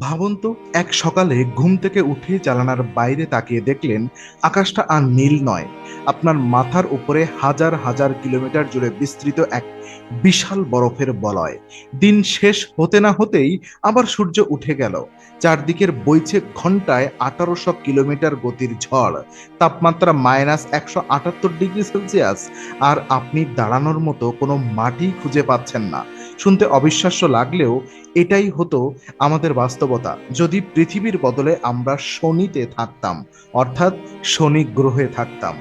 ভাবুন তো, এক সকালে ঘুম থেকে উঠে জানালার বাইরে তাকিয়ে দেখলেন আকাশটা আর নীল নয়। আপনার মাথার উপরে হাজার হাজার কিলোমিটার জুড়ে বিস্তৃত এক বিশাল বরফের বলয়। দিন শেষ হতে না হতেই আবার সূর্য উঠে গেল। চারদিকের বইছে ঘন্টায় 1800 কিলোমিটার গতির ঝড়। তাপমাত্রা -178 ডিগ্রি সেলসিয়াস। আর আপনি দাঁড়ানোর মতো কোনো মাটি খুঁজে পাচ্ছেন না। শুনতে অবিশ্বাস্য লাগলেও এটাই হতো আমাদের বাস্তবতা যদি পৃথিবীর বদলে আমরা শনিতে থাকতাম, অর্থাৎ শনি গ্রহে থাকতাম।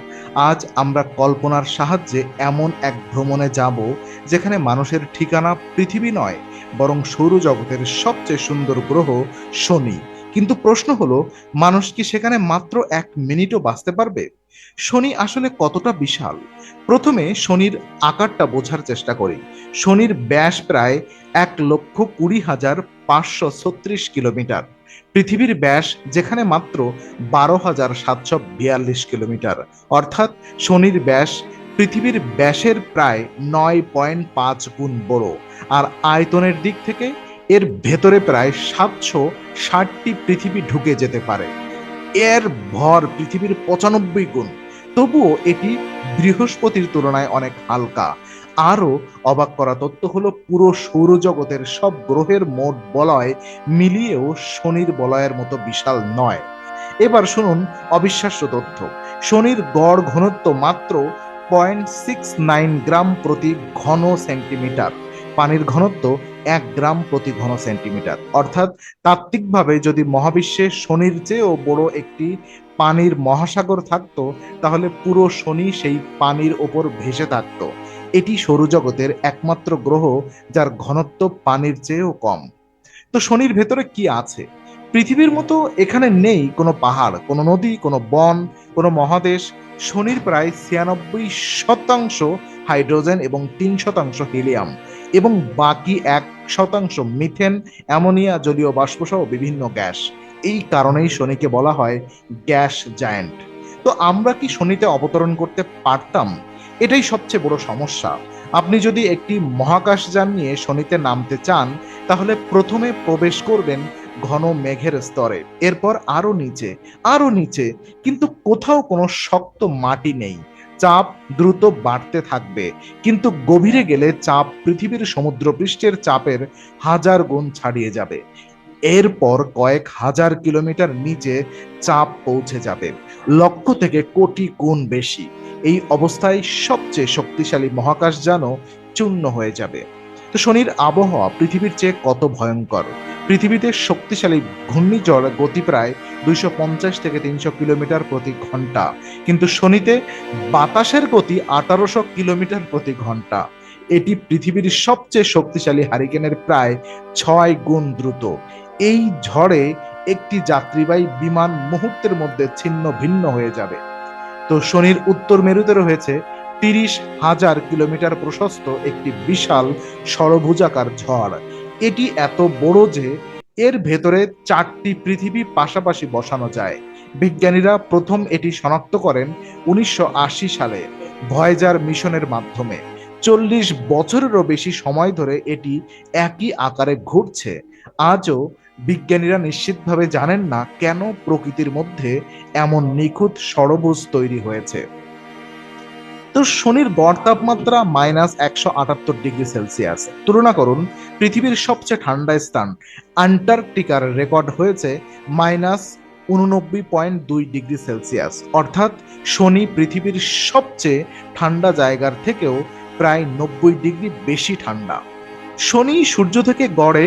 আজ আমরা কল্পনার সাহায্যে এমন এক ভ্রমণে যাব যেখানে মানুষের ঠিকানা পৃথিবী নয়, বরং সৌরজগতের সবচেয়ে সুন্দর গ্রহ শনি। কিন্তু প্রশ্ন হলো, মানুষ কি সেখানে মাত্র 1 মিনিটও বাঁচতে পারবে? শনি আসলে কতটা বিশাল? প্রথমে শনির আকারটা বোঝার চেষ্টা করি। শনির ব্যাস প্রায় 1,20,536 কিলোমিটার। পৃথিবীর ব্যাস যেখানে মাত্র 12,742 কিলোমিটার, অর্থাৎ শনির ব্যাস পৃথিবীর ব্যাসের প্রায় 9.5 গুণ বড়। আর আয়তনের দিক থেকে এর ভেতরে প্রায় 760টি পৃথিবী ঢুকে যেতে পারে। এর ভর পৃথিবীর 95 গুণ। তবুও এটি বৃহস্পতির তুলনায় অনেক হালকা। আরও অবাক করা তথ্য হলো, পুরো সৌরজগতের সব গ্রহের মোট বলয় মিলিয়েও শনির বলয়ের মতো বিশাল নয়। এবার শুনুন অবিশ্বাস্য তথ্য। শনির গড় ঘনত্ব মাত্র 0.69 গ্রাম প্রতি ঘন সেন্টিমিটার। পানির ঘনত্ব 1 গ্রাম প্রতি ঘন সেন্টিমিটার। অর্থাৎ তাত্ত্বিকভাবে যদি মহাবিশ্বে শনির চেয়েও বড় একটি পানির মহাসাগর থাকতো, তাহলে পুরো শনি সেই পানির ওপর ভেসে থাকতো। এটি সৌরজগতের একমাত্র গ্রহ যার ঘনত্ব পানির চেয়েও কম। তো শনির ভেতরে কি আছে? পৃথিবীর মতো এখানে নেই কোনো পাহাড়, কোনো নদী, কোনো বন, কোনো মহাদেশ। শনির প্রায় 96% হাইড্রোজেন এবং 3% হিলিয়াম, এবং বাকি 1% মিথেন, অ্যামোনিয়া, জলীয় বাষ্প সহ বিভিন্ন গ্যাস। এই কারণেই শনিকে বলা হয় গ্যাস জায়ান্ট। তো আমরা কি শনিতে অবতরণ করতে পারতাম? এটাই সবচেয়ে বড় সমস্যা। আপনি যদি একটি মহাকাশযান নিয়ে শনিতে নামতে চান, তাহলে প্রথমে প্রবেশ করবেন ঘন মেঘের স্তরে, এরপর আরো নিচে, আরো নিচে। কিন্তু কোথাও কোনো শক্ত মাটি নেই। চাপ দ্রুত বাড়তে থাকবে, কিন্তু গভীরে গেলে চাপ পৃথিবীর সমুদ্রপৃষ্ঠের চাপের 1000 গুণ ছাড়িয়ে যাবে। এরপর কয়েক হাজার কিলোমিটার নিচে চাপ পৌঁছে যাবে লক্ষ থেকে কোটি গুণ বেশি। এই অবস্থায় সবচেয়ে শক্তিশালী মহাকাশযানও চূর্ণ হয়ে যাবে। তো শনির আবহাওয়া পৃথিবীর চেয়ে কত ভয়ঙ্কর? পৃথিবীতে শক্তিশালী ঘূর্ণিঝড় গতি প্রায় 250 থেকে 300 কিলোমিটার প্রতি ঘন্টা, কিন্তু শনিতে বাতাসের গতি 1800 কিলোমিটার প্রতি ঘন্টা। এটি পৃথিবীর সবচেয়ে শক্তিশালী হারিকেনের প্রায় 6 গুণ দ্রুত। এই ঝড়ে একটি যাত্রীবাহী বিমান মুহূর্তের মধ্যে ছিন্ন ভিন্ন হয়ে যাবে। তো শনির উত্তর মেরুতে রয়েছে 30,000 কিলোমিটার প্রশস্ত একটি বিশাল ষড়ভুজাকার ঝড়। এটি এত বড় যে এর ভেতরে 4টি পৃথিবী পাশাপাশি বসানো যায়। বিজ্ঞানীরা প্রথম এটি শনাক্ত করেন 1980 সালে ভয়েজার মিশনের মাধ্যমে। 40 বছরেরও বেশি সময় ধরে এটি একই আকারে ঘুরছে। আজও বিজ্ঞানীরা নিশ্চিতভাবে জানেন না কেন প্রকৃতির মধ্যে এমন নিখুঁত ষড়ভুজ তৈরি হয়েছে। তো শনির গড় তাপমাত্রা -178 ডিগ্রি সেলসিয়াস। তুলনা করুন, পৃথিবীর সবচেয়ে ঠান্ডা স্থান আন্টার্কটিকার রেকর্ড হয়েছে -89.2 ডিগ্রি সেলসিয়াস। অর্থাৎ শনি পৃথিবীর সবচেয়ে ঠান্ডা জায়গার থেকেও প্রায় 90 ডিগ্রি বেশি ঠান্ডা। শনি সূর্য থেকে গড়ে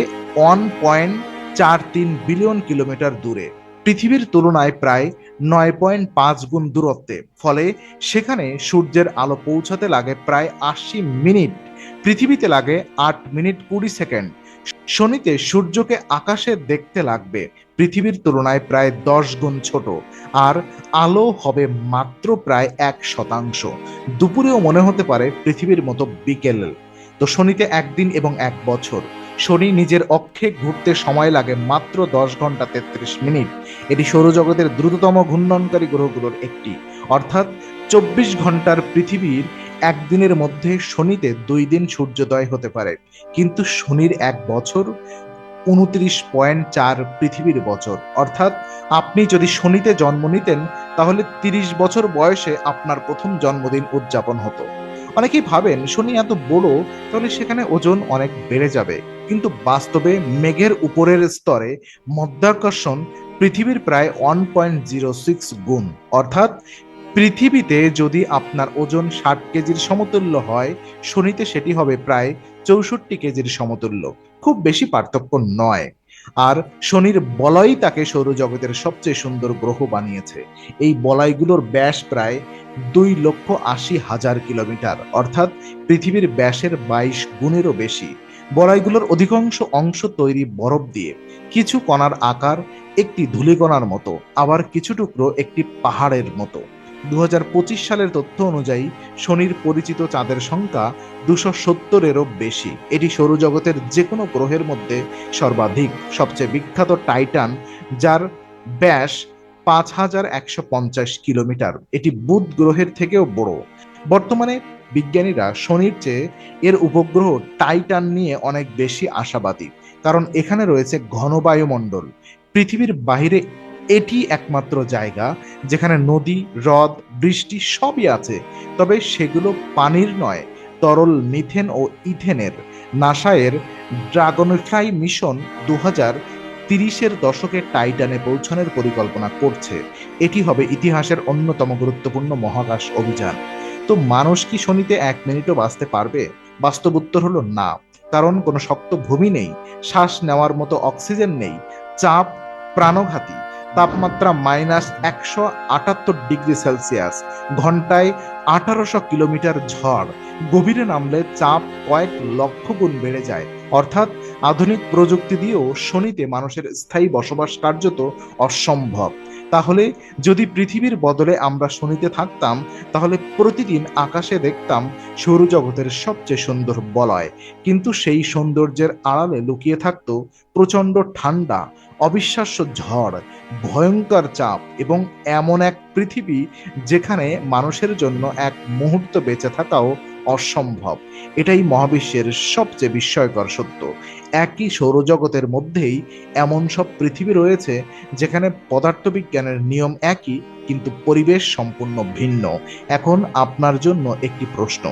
1.43 বিলিয়ন কিলোমিটার দূরে, পৃথিবীর তুলনায় প্রায় 9.5 গুণ দূরত্বে। ফলে সেখানে সূর্যের আলো পৌঁছাতে লাগে প্রায় 80 মিনিট, পৃথিবীতে লাগে 8 মিনিট 20 সেকেন্ড। শনিতে সূর্যকে আকাশে দেখতে লাগবে পৃথিবীর তুলনায় প্রায় 10 গুণ ছোট, আর আলো হবে মাত্র প্রায় 1%। দুপুরেও মনে হতে পারে পৃথিবীর মতো বিকেল। তো শনিতে একদিন এবং 1 বছর। শনি নিজের অক্ষে ঘুরতে সময় লাগে মাত্র 10 ঘন্টা 33 মিনিট। এটি সৌরজগতের দ্রুততম ঘূর্ণনকারী গ্রহগুলোর একটি। অর্থাৎ 24 ঘন্টার পৃথিবীর একদিনের মধ্যে শনিতে 2 দিন সূর্যোদয় হতে পারে। কিন্তু শনির 1 বছর 29.4 পৃথিবীর বছর। অর্থাৎ আপনি যদি শনিতে জন্ম নিতেন তাহলে 30 বছর বয়সে আপনার প্রথম জন্মদিন উদযাপন হতো। অনেকেই ভাবেন শনি এত বড়, তাহলে সেখানে ওজন অনেক বেড়ে যাবে, কিন্তু বাস্তবে মেঘের উপরের স্তরে মধ্যাকর্ষণ পৃথিবীর প্রায় 1.06 গুণ। অর্থাৎ পৃথিবীতে যদি আপনার ওজন 60 কেজির সমতুল্য হয়, শনিতে সেটি হবে প্রায় 64 কেজির সমতুল্য। খুব বেশি পার্থক্য নয়। আর শনির বলয় তাকে সৌরজগতের সবচেয়ে সুন্দর গ্রহ বানিয়েছে। এই বলয়গুলোর ব্যাস প্রায় 2,80,000 কিলোমিটার, অর্থাৎ পৃথিবীর ব্যাসের 22 গুণেরও বেশি। বলয়গুলোর অধিকাংশ অংশ তৈরি বরফ দিয়ে। কিছু কণার আকার একটি ধূলিকণার মতো, আবার কিছু টুকরো একটি পাহাড়ের মতো। 2025 সালের তথ্য অনুযায়ী শনির পরিচিত চাঁদের সংখ্যা 270-এরও বেশি। এটি সৌরজগতের যে কোনো গ্রহের মধ্যে সর্বাধিক। সবচেয়ে বিখ্যাত টাইটান, যার ব্যাস 5,150 কিলোমিটার, এটি বুধ গ্রহের থেকেও বড়। বর্তমানে বিজ্ঞানীরা শনির চেয়ে এর উপগ্রহ টাইটান নিয়ে অনেক বেশি আশাবাদী, কারণ এখানে রয়েছে ঘন বায়ুমণ্ডল। পৃথিবীর বাইরে এটি একমাত্র জায়গা যেখানে নদী, হ্রদ, বৃষ্টি সবই আছে, তবে সেগুলো পানির নয়, তরল মিথেন ও ইথেনের। নাসায়ের ড্রাগনফ্লাই মিশন 2030-এর দশকে টাইটানে পৌঁছানোর পরিকল্পনা করছে। এটি হবে ইতিহাসের অন্যতম গুরুত্বপূর্ণ মহাকাশ অভিযান। তো মানুষ কি শনিতে 1 মিনিটও বাঁচতে পারবে? বাস্তব উত্তর হলো না, কারণ কোনো শক্ত ভূমি নেই, শ্বাস নেওয়ার মতো অক্সিজেন নেই, চাপ প্রাণঘাতী, তাপমাত্রা -178 ডিগ্রি সেলসিয়াস, ঘন্টায় 1800 কিলোমিটার ঝড়, গভীরে নামলে চাপ কয়েক লক্ষ গুণ বেড়ে যায়। অর্থাৎ আধুনিক প্রযুক্তি দিয়েও শনিতে মানুষের স্থায়ী বসবাস কার্যত অসম্ভব। তাহলে যদি পৃথিবীর বদলে আমরা শনিতে থাকতাম, তাহলে প্রতিদিন আকাশে দেখতাম সৌরজগতের সবচেয়ে সুন্দর বলয়, কিন্তু সেই সৌন্দর্যের আড়ালে লুকিয়ে থাকতো প্রচণ্ড ঠান্ডা, অবিশ্বাস্য ঝড়, ভয়ঙ্কর চাপ এবং এমন এক পৃথিবী যেখানে মানুষের জন্য এক মুহূর্ত বেঁচে থাকাও অসম্ভব। এটাই মহাবিশ্বের সবচেয়ে বিস্ময়কর সত্য। একই সৌরজগতের মধ্যেই এমন সব পৃথিবী রয়েছে যেখানে পদার্থবিজ্ঞানের নিয়ম একই, কিন্তু পরিবেশ সম্পূর্ণ ভিন্ন। এখন আপনার জন্য একটি প্রশ্ন: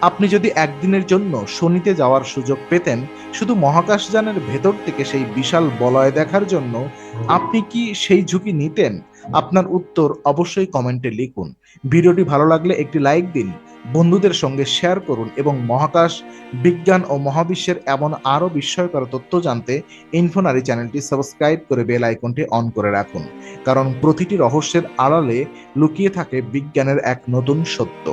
আপনি যদি একদিনের জন্য শনিতে যাওয়ার সুযোগ পেতেন, শুধু মহাকাশযানের ভেতর থেকে সেই বিশাল বলয় দেখার জন্য, আপনি কি সেই ঝুঁকি নিতেন? আপনার উত্তর অবশ্যই কমেন্টে লিখুন। ভিডিওটি ভালো লাগলে একটি লাইক দিন, বন্ধুদের সঙ্গে শেয়ার করুন এবং মহাকাশ, বিজ্ঞান ও মহাবিশ্বের এমন আরও বিস্ময়কর তথ্য জানতে ইনফোনারি চ্যানেলটি সাবস্ক্রাইব করে বেল আইকনটি অন করে রাখুন, কারণ প্রতিটি রহস্যের আড়ালে লুকিয়ে থাকে বিজ্ঞানের এক নতুন সত্য।